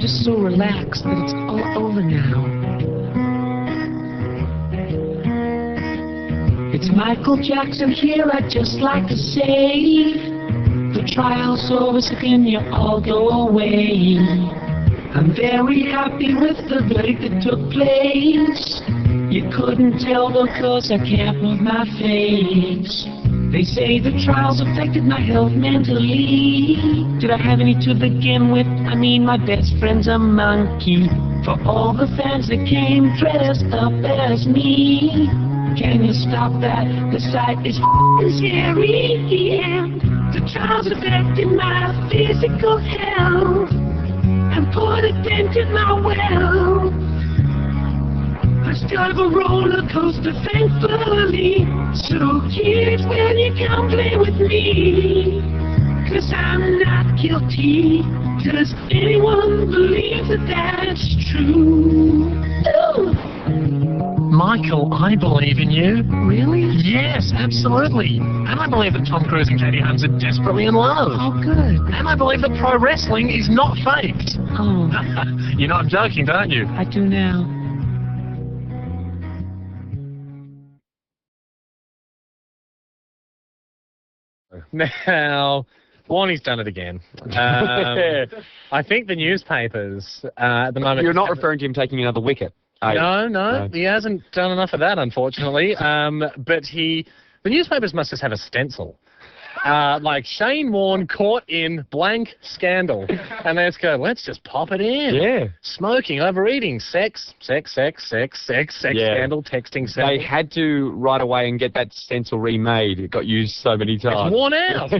I'm just so relaxed that it's all over now. It's Michael Jackson here, I'd just like to say, the trial's over, so can you all go away? I'm very happy with the verdict that took place. You couldn't tell because I can't move my face. They say the trials affected my health mentally. Did I have any to begin with? I mean, my best friend's a monkey. For all the fans that came dressed up as me, can you stop that? The sight is scary, and the trials affected my physical health and put a dent in my wealth. I still have a roller coaster, thankfully. So kids, when you come play with me, 'cause I'm not guilty. Does anyone believe that that's true? Oh. Michael, I believe in you. Really? Yes, absolutely. And I believe that Tom Cruise and Katie Holmes are desperately in love. Oh, good. And I believe that pro wrestling is not faked. Oh, You know I'm joking, don't you? I do now. Now, Warnie's done it again. I think the newspapers at the moment... You're not referring to him taking another wicket? No, he hasn't done enough of that, unfortunately. But the newspapers must just have a stencil. Like Shane Warne caught in blank scandal. And they just go, let's just pop it in. Yeah. Smoking, overeating, sex, Yeah. scandal, texting, sex. They had to right away and get that stencil remade. It got used so many times. It's worn out.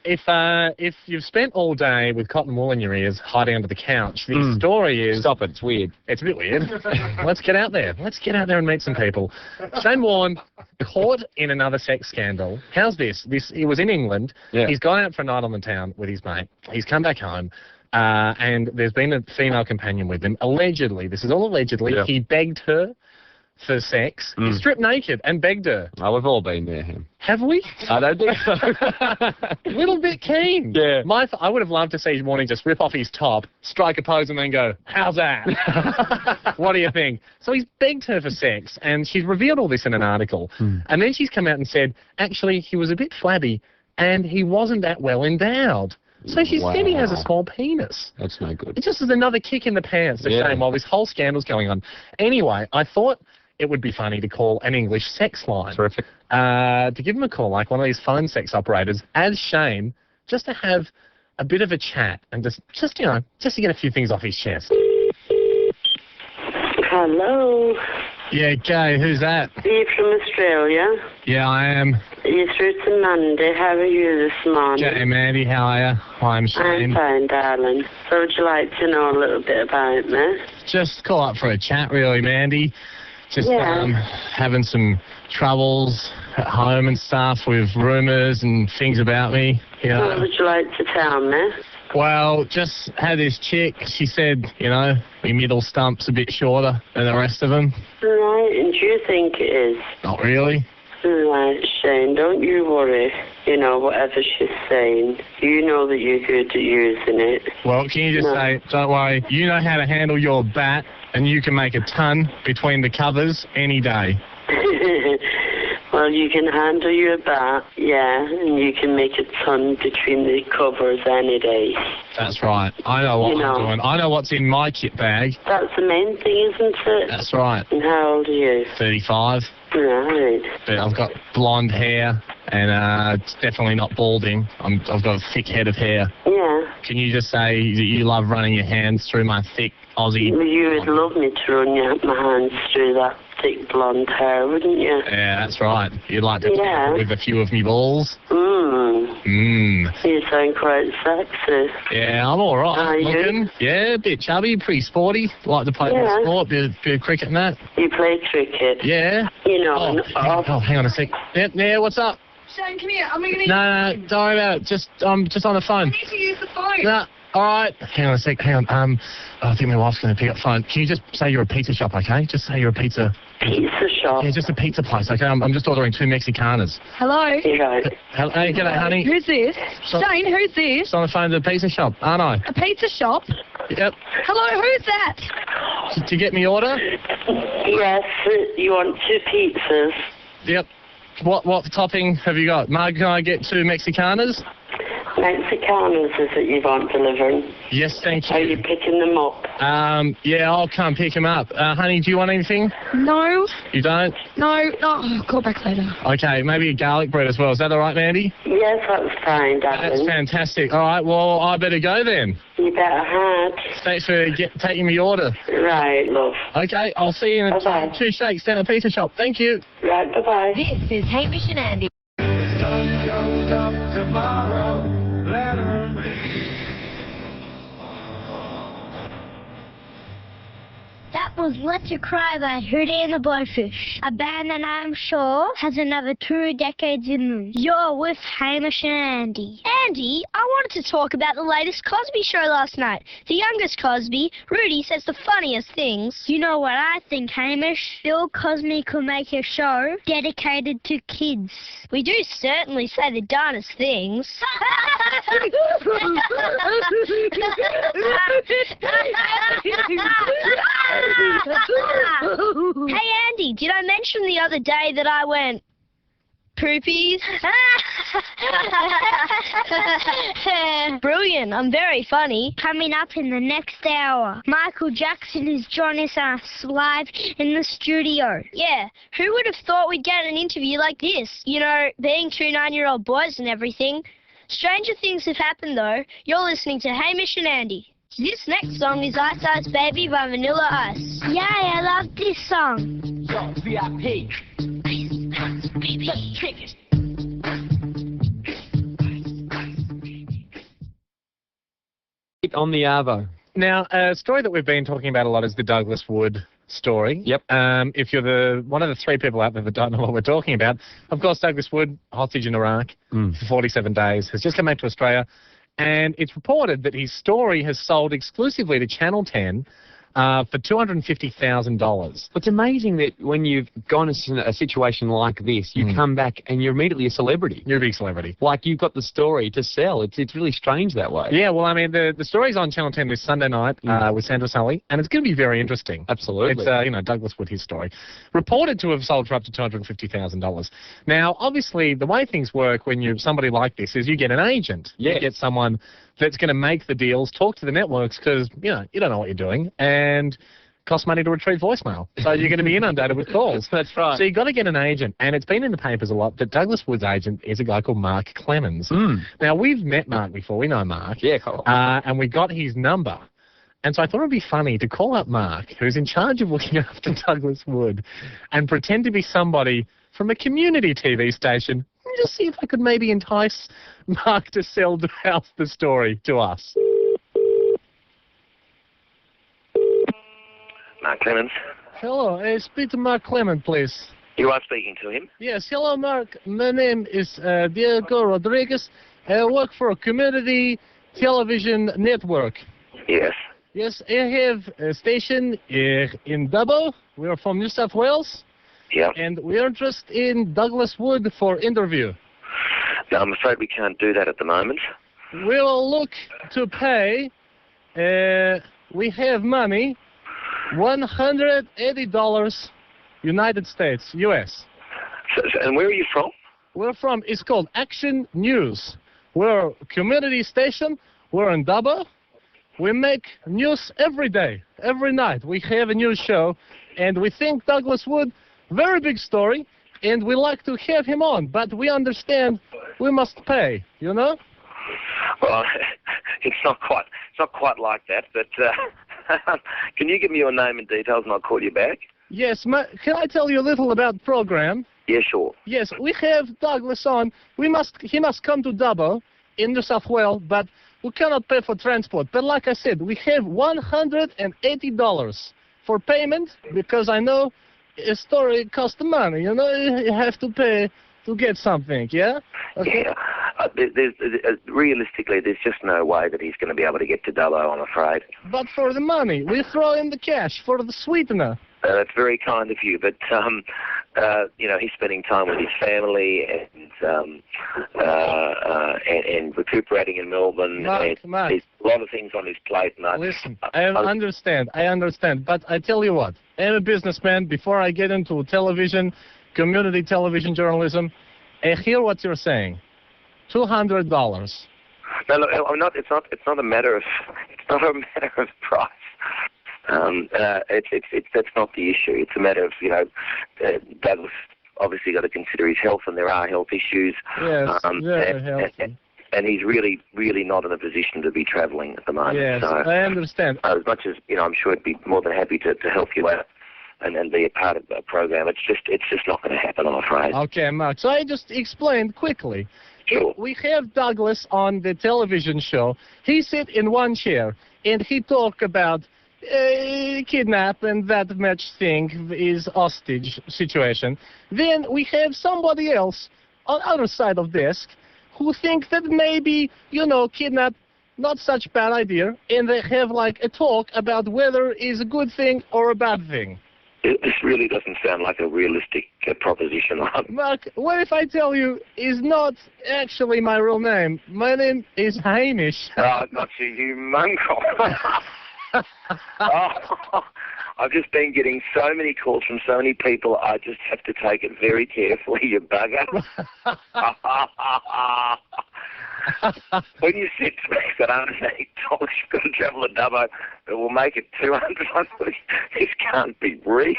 If you've spent all day with cotton wool in your ears hiding under the couch, the story is... Stop it, it's weird. It's a bit weird. Let's get out there. Let's get out there and meet some people. Shane Warne caught in another sex scandal. How's this? He was in England. Yeah. He's gone out for a night on the town with his mate. He's come back home. And there's been a female companion with him. Allegedly, this is all allegedly, Yeah. he begged her for sex. He stripped naked and begged her. Oh, we've all been there. Have we? I don't think so. Little bit keen. Yeah. I would have loved to see Warne just rip off his top, strike a pose, and then go, how's that? What do you think? So he's begged her for sex, and she's revealed all this in an article. And then she's come out and said, actually, he was a bit flabby, and he wasn't that well endowed. So she said he has a small penis. That's no good. It just is another kick in the pants to shame while this whole scandal's going on. Anyway, I thought it would be funny to call an English sex line. Terrific. To give him a call, like one of these phone sex operators, as Shane, just to have a bit of a chat and just to get a few things off his chest. Hello. Yeah, Gay, who's that? Are you from Australia? Yeah, I am. You're through to Mandy. How are you this morning? Gay, Mandy, how are you? I'm Shane. I'm fine, darling. So would you like to know a little bit about me? Just call up for a chat, really, Mandy. Just having some troubles at home and stuff with rumours and things about me. You know. What would you like to tell me? Well, just had this chick. She said, my middle stump's a bit shorter than the rest of them. Right, and do you think it is? Not really. Right, Shane, don't you worry. Whatever she's saying, you know that you're good at using it. Well, can you just say, don't worry, you know how to handle your bat, and you can make a ton between the covers any day. Well, you can handle your bat, yeah, and you can make a ton between the covers any day. That's right. I know what I'm doing. I know what's in my kit bag. That's the main thing, isn't it? That's right. And how old are you? 35. Right. But I've got blonde hair, and it's definitely not balding. I've got a thick head of hair. Yeah. Can you just say that you love running your hands through my thick Aussie... Well, you would love me to run my hands through that thick blonde hair, wouldn't you? Yeah, that's right. You'd like to tamper with a few of me balls? You sound quite sexy. Yeah, I'm all right. Are looking. you? Yeah, a bit chubby, pretty sporty. Like to play a bit of sport, bit of cricket and that. You play cricket? Yeah. Hang on a sec. Yeah, what's up? Shane, come here. I'm going to... No, don't worry about it. I'm just on the phone. I need to use the phone. No, all right. Hang on a sec. Hang on. I think my wife's going to pick up the phone. Can you just say you're a pizza shop, okay? Just say you're a pizza Pizza shop. Yeah, just a pizza place. Okay, I'm just ordering 2 Mexicanas. Hello? You right. Hey, g'day, honey. Who's this? So- Shane, who's this? It's on the phone to the pizza shop, aren't I? A pizza shop? Yep. Hello, who's that? To get me order? Yes, you want 2 pizzas? Yep. What topping have you got? Mark, can I get 2 Mexicanas? Mexicanas is it you want delivering? Yes, thank Are you. you picking them up? Yeah, I'll come pick them up. Honey, do you want anything? No, You don't? no, oh, call back later. Okay, maybe a garlic bread as well. Is that all right, Mandy? Yes, that's fine, That's darling. fantastic. All right, well, I better go then. You better had. Thanks for taking me order. Right, love. Okay, I'll see you in Bye-bye. 2 shakes down at the pizza shop. Thank you. Right, bye-bye. This is Hamish and Andy. That was Let You Cry by Hootie and the Blowfish, a band that I'm sure has another 2 decades in them. You're with Hamish and Andy. Andy, I wanted to talk about the latest Cosby show last night. The youngest Cosby, Rudy, says the funniest things. You know what I think, Hamish? Bill Cosby could make a show dedicated to kids. We do certainly say the darnest things. Hey Andy, did I mention the other day that I went poopies? Brilliant, I'm very funny. Coming up in the next hour, Michael Jackson is joining us live in the studio. Yeah, who would have thought we'd get an interview like this? You know, being 2 9-year-old boys and everything. Stranger things have happened though. You're listening to Hamish and Andy. This next song is Ice Ice Baby by Vanilla Ice. Yay, I love this song. VIP. Ice Ice Baby. On the Arvo. Now, a story that we've been talking about a lot is the Douglas Wood story. Yep. If you're one of the 3 people out there that don't know what we're talking about, of course, Douglas Wood, hostage in Iraq for 47 days, has just come back to Australia, and it's reported that his story has sold exclusively to Channel 10 for $250,000. It's amazing that when you've gone into a situation like this, you come back and you're immediately a celebrity. You're a big celebrity. Like you've got the story to sell. It's really strange that way. Yeah, well, I mean, the story's on Channel 10 this Sunday night with Sandra Sully, and it's going to be very interesting. Absolutely. It's, Douglas Wood, his story. Reported to have sold for up to $250,000. Now, obviously, the way things work when you're somebody like this is you get an agent. Yes. You get someone that's going to make the deals, talk to the networks, because, you don't know what you're doing, and costs money to retrieve voicemail. So you're going to be inundated with calls. That's right. So you've got to get an agent, and it's been in the papers a lot that Douglas Wood's agent is a guy called Mark Clemens. Now, we've met Mark before. We know Mark. Yeah, cool. And we got his number. And so I thought it would be funny to call up Mark, who's in charge of looking after Douglas Wood, and pretend to be somebody from a community TV station, and just see if I could maybe entice Mark to sell the story to us. Mark Clemens. Hello, speak to Mark Clement, please. You are speaking to him. Yes, hello, Mark. My name is Diego Rodriguez. I work for a community television network. Yes. Yes, I have a station in Dubbo. We are from New South Wales. Yeah. And we are interested in Douglas Wood for interview. No, I'm afraid we can't do that at the moment. We'll look to pay, we have money, $180 United States, U.S. And where are you from? We're from, it's called Action News. We're a community station. We're in Dubbo. We make news every day, every night. We have a news show, and we think Douglas Wood, very big story, and we like to have him on, but we understand we must pay, you know? Well, it's not quite like that, but can you give me your name and details and I'll call you back? Yes, can I tell you a little about the program? Yeah, sure. Yes, we have Douglas on. He must come to Dubbo in New South Wales, but we cannot pay for transport. But like I said, we have $180 for payment, because I know a story costs money. You know, you have to pay to get something, yeah? Okay. Yeah. Realistically, there's just no way that he's going to be able to get to Dubbo, I'm afraid. But for the money, we throw in the cash for the sweetener. That's very kind of you, but he's spending time with his family and recuperating in Melbourne. Mark. There's a lot of things on his plate. And Listen, I understand, but I tell you what, I'm a businessman. Before I get into television, community television journalism, I hear what you're saying. $200. No, look, I'm not. It's not a matter of. It's not a matter of price. That's not the issue. It's a matter of Douglas obviously got to consider his health, and there are health issues. Yes, and he's really, really not in a position to be travelling at the moment. Yes, so, I understand. As much as I'm sure he'd be more than happy to help you out and be a part of the program. It's just not going to happen, I'm afraid. Okay, Mark. So I just explained quickly. Sure. We have Douglas on the television show. He sit in one chair and he talk about kidnap and that match thing is hostage situation. Then we have somebody else on other side of desk who think that maybe, kidnap not such bad idea, and they have like a talk about whether it's a good thing or a bad thing. This really doesn't sound like a realistic proposition. Mark, what if I tell you is not actually my real name? My name is Hamish. Oh, not you mongrel. I've just been getting so many calls from so many people, I just have to take it very carefully, you bugger. When you said to me that $180 you've got to travel a Dubbo that will make it $200, I thought, this can't be real.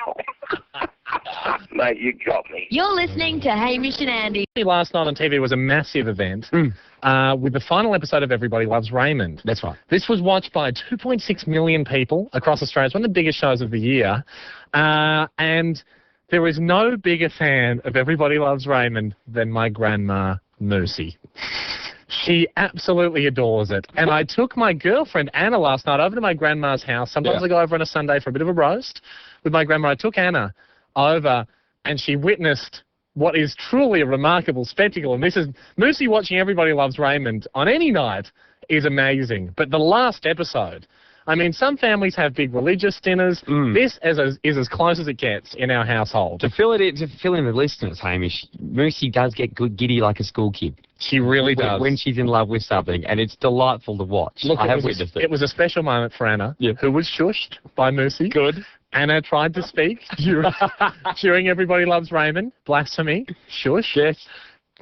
Mate, you got me. You're listening to Hamish and Andy. Last night on TV was a massive event with the final episode of Everybody Loves Raymond. That's right. This was watched by 2.6 million people across Australia. It's one of the biggest shows of the year. And there is no bigger fan of Everybody Loves Raymond than my grandma, Moosey. She absolutely adores it. And I took my girlfriend, Anna, last night over to my grandma's house. Sometimes I go over on a Sunday for a bit of a roast with my grandma. I took Anna over, and she witnessed what is truly a remarkable spectacle. And this is Moosey watching Everybody Loves Raymond on any night is amazing. But the last episode, I mean, some families have big religious dinners. This is as close as it gets in our household. To fill in the listeners, Hamish, Moosey does get good giddy like a school kid. She really does. When she's in love with something, and it's delightful to watch. Look, I have witnessed it. It was a special moment for Anna, who was shushed by Moosey. Good. Anna tried to speak during Everybody Loves Raymond. Blasphemy. Shush. Yes.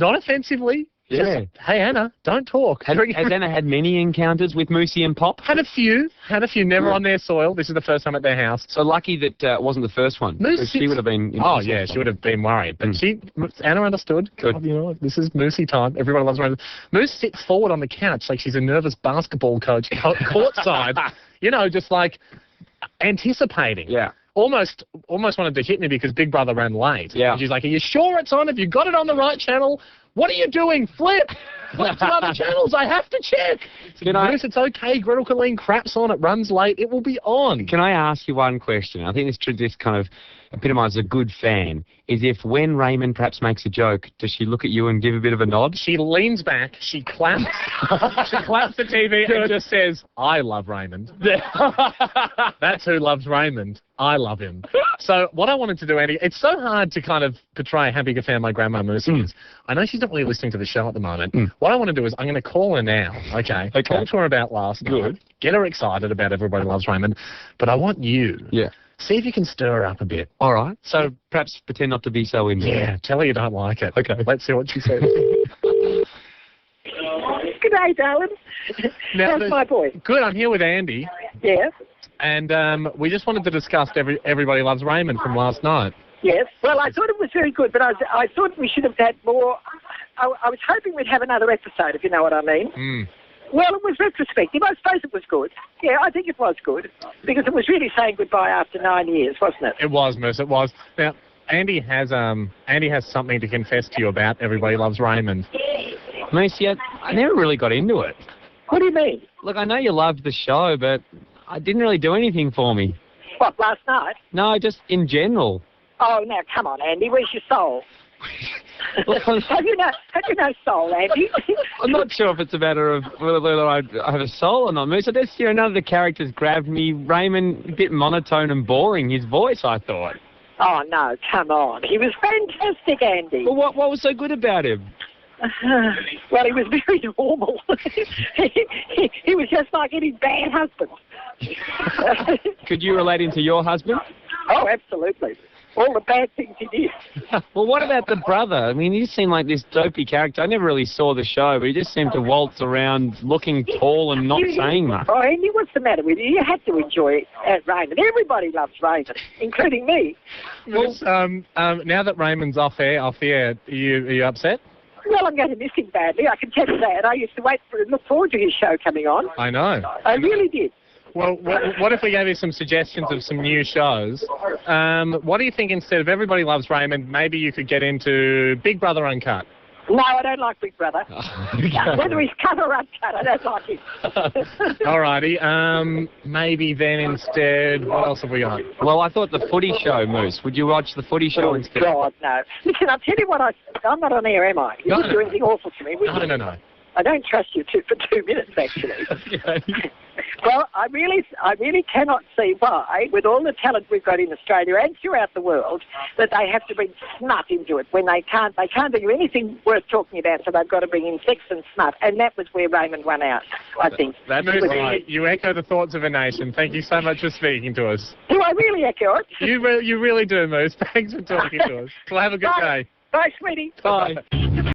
Not offensively. Yeah. Just, hey, Anna, don't talk. Has Anna had many encounters with Moosey and Pop? Had a few, never on their soil. This is the first time at their house. So lucky that it wasn't the first one. She would have been... Oh, yeah, she would have been worried. But Anna understood. Good. This is Moosey time. Everybody loves Raymond. Moose sits forward on the couch like she's a nervous basketball coach courtside, just like anticipating. Yeah. Almost wanted to hit me because Big Brother ran late. Yeah. And she's like, are you sure it's on? Have you got it on the right channel? What are you doing? Flip to other channels. I have to check. Bruce, it's okay. Gretel Colleen craps on. It runs late. It will be on. Can I ask you one question? I think this kind of epitomises a good fan. Is if when Raymond perhaps makes a joke, does she look at you and give a bit of a nod? She leans back. She claps. She claps the TV and just says, I love Raymond. That's who loves Raymond. I love him. So what I wanted to do, Andy, it's so hard to kind of portray how big a fan my grandma Moosey is. I know she's not really listening to the show at the moment. What I want to do is I'm going to call her now, okay? Talk to her about last night. Get her excited about Everybody Loves Raymond. But I want you. Yeah. See if you can stir her up a bit. All right. So perhaps pretend not to be so into it. Yeah, tell her you don't like it. Okay. Let's see what she says. Good day, darling. How's my boy? Good, I'm here with Andy. Yes. And we just wanted to discuss Everybody Loves Raymond from last night. Yes. Well, I thought it was very good, but I thought we should have had more. I was hoping we'd have another episode, if you know what I mean. Well, it was retrospective. I suppose it was good. Yeah, I think it was good. Because it was really saying goodbye after 9 years, wasn't it? It was, Miss. It was. Now, Andy has something to confess to you about Everybody Loves Raymond. Moosey, I never really got into it. What do you mean? Look, I know you loved the show, but it didn't really do anything for me. What, last night? No, just in general. Oh, now, come on, Andy. Where's your soul? Have you no soul, Andy? I'm not sure if it's a matter of whether I have a soul or not, Moose. I just, none of the characters grabbed me. Raymond, a bit monotone and boring, his voice, I thought. Oh, no, come on. He was fantastic, Andy. Well, what was so good about him? Well, he was very normal. he was just like any bad husband. Could you relate him to your husband? Oh, absolutely. All the bad things he did. Well, what about the brother? I mean, he just seemed like this dopey character. I never really saw the show, but he just seemed to waltz around looking tall and not saying much. Oh, Andy, what's the matter with you? You had to enjoy Raymond. Everybody loves Raymond, including me. Well, now that Raymond's off the air, are you upset? Well, I'm going to miss him badly. I can tell you that. I used to look forward to his show coming on. I know. I really did. Well, what if we gave you some suggestions of some new shows? What do you think instead of Everybody Loves Raymond, maybe you could get into Big Brother Uncut? No, I don't like Big Brother. Whether he's cut or uncut, I don't like him. Alrighty. Maybe then instead, what else have we got? Well, I thought the footy show, Moose. Would you watch the footy show instead? God, no. Listen, I'll tell you what, I'm not on air, am I? You didn't do anything awful to me. No. I don't trust you for 2 minutes, actually. Well, I really cannot see why, with all the talent we've got in Australia and throughout the world, that they have to bring smut into it when they can't do anything worth talking about, so they've got to bring in sex and smut, and that was where Raymond won out, I think. That's right. You echo the thoughts of a nation. Thank you so much for speaking to us. Do I really echo it? You really do, Moose. Thanks for talking to us. Well, have a good day. Bye, sweetie. Bye.